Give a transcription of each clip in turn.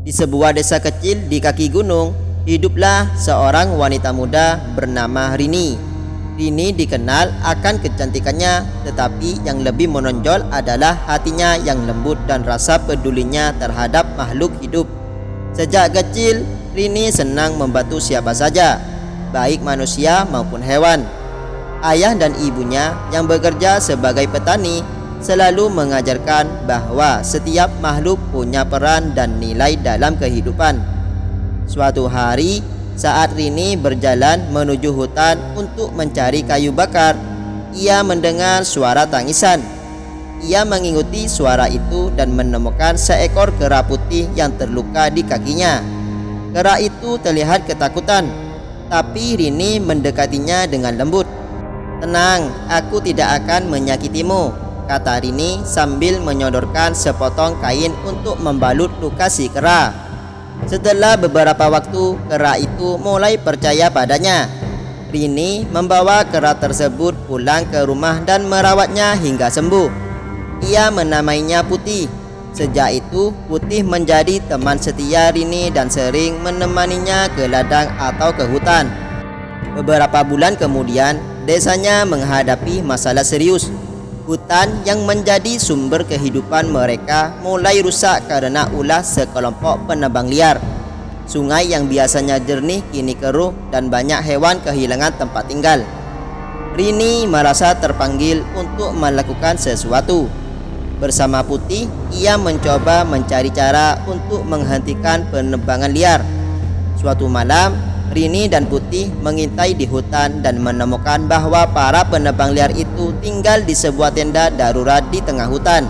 Di sebuah desa kecil di kaki gunung, hiduplah seorang wanita muda bernama Rini. Rini dikenal akan kecantikannya, tetapi yang lebih menonjol adalah hatinya yang lembut dan rasa pedulinya terhadap makhluk hidup. Sejak kecil, Rini senang membantu siapa saja, baik manusia maupun hewan. Ayah dan ibunya yang bekerja sebagai petani selalu mengajarkan bahwa setiap makhluk punya peran dan nilai dalam kehidupan. Suatu hari, saat Rini berjalan menuju hutan untuk mencari kayu bakar, ia mendengar suara tangisan. Ia mengikuti suara itu dan menemukan seekor kera putih yang terluka di kakinya. Kera itu terlihat ketakutan, tapi Rini mendekatinya dengan lembut. "Tenang, aku tidak akan menyakitimu," kata Rini sambil menyodorkan sepotong kain untuk membalut luka si kera. Setelah beberapa waktu, kera itu mulai percaya padanya. Rini membawa kera tersebut pulang ke rumah dan merawatnya hingga sembuh. Ia menamainya Putih. Sejak itu, Putih menjadi teman setia Rini dan sering menemaninya ke ladang atau ke hutan. Beberapa bulan kemudian, desanya menghadapi masalah serius. Hutan yang menjadi sumber kehidupan mereka mulai rusak karena ulah sekelompok penebang liar. Sungai yang biasanya jernih kini keruh dan banyak hewan kehilangan tempat tinggal. Rini merasa terpanggil untuk melakukan sesuatu. Bersama Putih, ia mencoba mencari cara untuk menghentikan penebangan liar. Suatu malam, Rini dan Putih mengintai di hutan dan menemukan bahwa para penebang liar itu tinggal di sebuah tenda darurat di tengah hutan.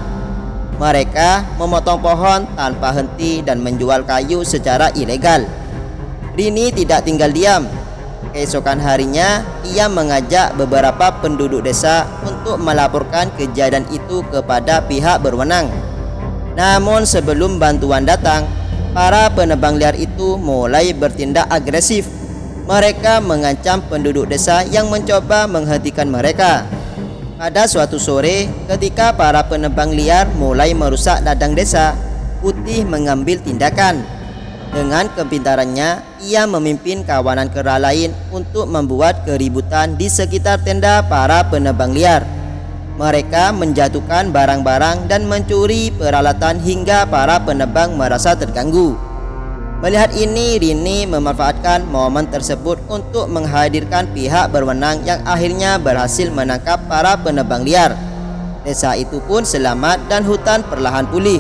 Mereka memotong pohon tanpa henti dan menjual kayu secara ilegal. Rini tidak tinggal diam. Keesokan harinya, ia mengajak beberapa penduduk desa untuk melaporkan kejadian itu kepada pihak berwenang. Namun sebelum bantuan datang, para penebang liar itu mulai bertindak agresif. Mereka mengancam penduduk desa yang mencoba menghentikan mereka. Pada suatu sore, ketika para penebang liar mulai merusak ladang desa, Putih mengambil tindakan. Dengan kepintarannya, ia memimpin kawanan kera lain untuk membuat keributan di sekitar tenda para penebang liar. Mereka menjatuhkan barang-barang dan mencuri peralatan hingga para penebang merasa terganggu. Melihat ini, Rini memanfaatkan momen tersebut untuk menghadirkan pihak berwenang yang akhirnya berhasil menangkap para penebang liar. Desa itu pun selamat dan hutan perlahan pulih.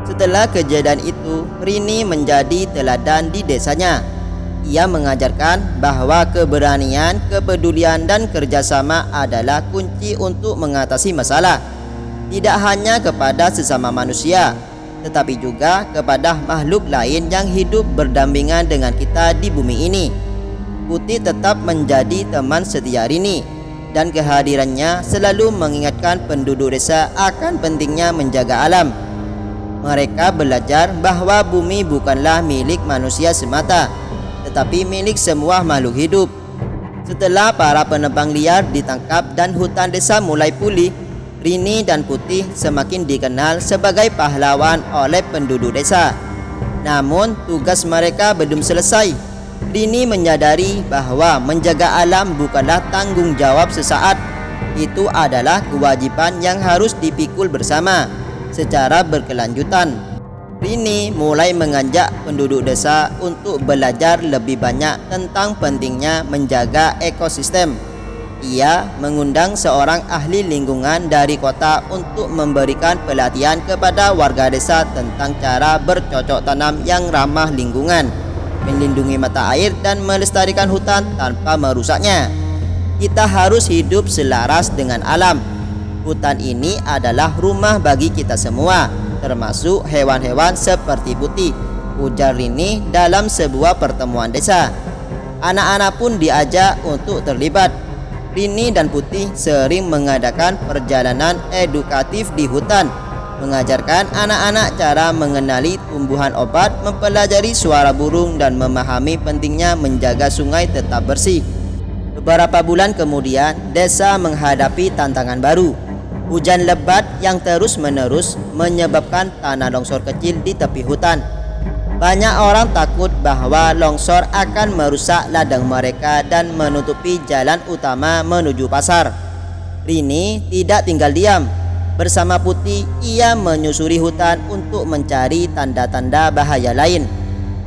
Setelah kejadian itu, Rini menjadi teladan di desanya. Ia mengajarkan bahwa keberanian, kepedulian, dan kerjasama adalah kunci untuk mengatasi masalah. Tidak hanya kepada sesama manusia, tetapi juga kepada makhluk lain yang hidup berdampingan dengan kita di bumi ini. Putih tetap menjadi teman setia Rini, dan kehadirannya selalu mengingatkan penduduk desa akan pentingnya menjaga alam. Mereka belajar bahwa bumi bukanlah milik manusia semata, tetapi milik semua makhluk hidup. Setelah para penebang liar ditangkap dan hutan desa mulai pulih, Rini dan Putih semakin dikenal sebagai pahlawan oleh penduduk desa. Namun tugas mereka belum selesai. Rini menyadari bahwa menjaga alam bukanlah tanggung jawab sesaat. Itu adalah kewajiban yang harus dipikul bersama secara berkelanjutan. Rini mulai mengajak penduduk desa untuk belajar lebih banyak tentang pentingnya menjaga ekosistem. Ia mengundang seorang ahli lingkungan dari kota untuk memberikan pelatihan kepada warga desa tentang cara bercocok tanam yang ramah lingkungan, melindungi mata air, dan melestarikan hutan tanpa merusaknya. Kita harus hidup selaras dengan alam. Hutan ini adalah rumah bagi kita semua, termasuk hewan-hewan seperti Putih, ujar Rini dalam sebuah pertemuan desa. Anak-anak pun diajak untuk terlibat. Rini dan Putih sering mengadakan perjalanan edukatif di hutan, mengajarkan anak-anak cara mengenali tumbuhan obat, mempelajari suara burung, dan memahami pentingnya menjaga sungai tetap bersih. Beberapa bulan kemudian, desa menghadapi tantangan baru. Hujan lebat yang terus-menerus menyebabkan tanah longsor kecil di tepi hutan. Banyak orang takut bahwa longsor akan merusak ladang mereka dan menutupi jalan utama menuju pasar. Rini tidak tinggal diam. Bersama Putih, ia menyusuri hutan untuk mencari tanda-tanda bahaya lain.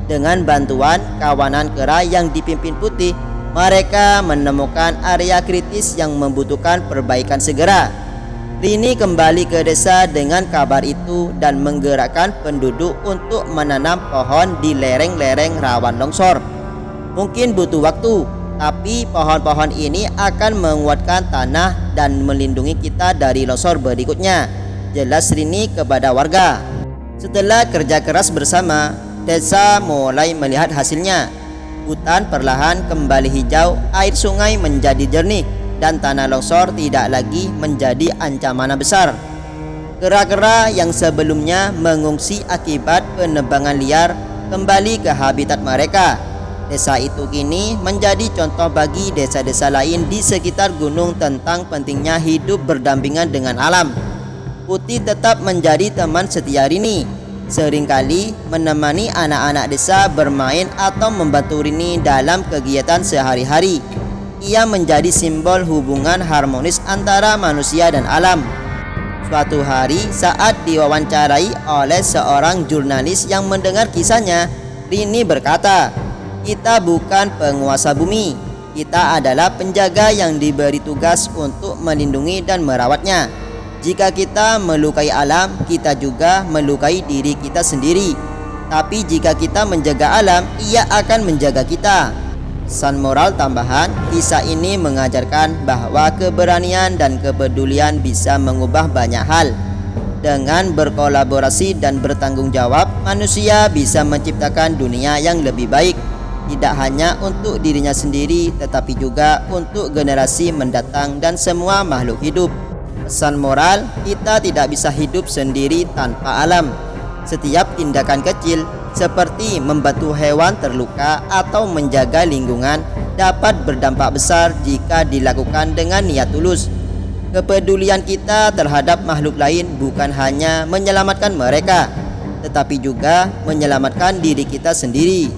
Dengan bantuan kawanan kera yang dipimpin Putih, mereka menemukan area kritis yang membutuhkan perbaikan segera. Rini kembali ke desa dengan kabar itu dan menggerakkan penduduk untuk menanam pohon di lereng-lereng rawan longsor. Mungkin butuh waktu, tapi pohon-pohon ini akan menguatkan tanah dan melindungi kita dari longsor berikutnya, jelas Rini kepada warga. Setelah kerja keras bersama, desa mulai melihat hasilnya. Hutan perlahan kembali hijau, air sungai menjadi jernih, dan tanah longsor tidak lagi menjadi ancaman besar. Kera-kera yang sebelumnya mengungsi akibat penebangan liar kembali ke habitat mereka. Desa itu kini menjadi contoh bagi desa-desa lain di sekitar gunung tentang pentingnya hidup berdampingan dengan alam. Putih tetap menjadi teman setia Rini. Seringkali menemani anak-anak desa bermain atau membantu Rini dalam kegiatan sehari-hari. Ia menjadi simbol hubungan harmonis antara manusia dan alam. Suatu hari saat diwawancarai oleh seorang jurnalis yang mendengar kisahnya, Rini berkata, "Kita bukan penguasa bumi, kita adalah penjaga yang diberi tugas untuk melindungi dan merawatnya. Jika kita melukai alam, kita juga melukai diri kita sendiri. Tapi jika kita menjaga alam, ia akan menjaga kita." Pesan moral tambahan, kisah ini mengajarkan bahwa keberanian dan kepedulian bisa mengubah banyak hal. Dengan berkolaborasi dan bertanggung jawab, manusia bisa menciptakan dunia yang lebih baik, tidak hanya untuk dirinya sendiri, tetapi juga untuk generasi mendatang dan semua makhluk hidup. Pesan moral, kita tidak bisa hidup sendiri tanpa alam. Setiap tindakan kecil seperti membantu hewan terluka atau menjaga lingkungan dapat berdampak besar jika dilakukan dengan niat tulus. Kepedulian kita terhadap makhluk lain bukan hanya menyelamatkan mereka, tetapi juga menyelamatkan diri kita sendiri.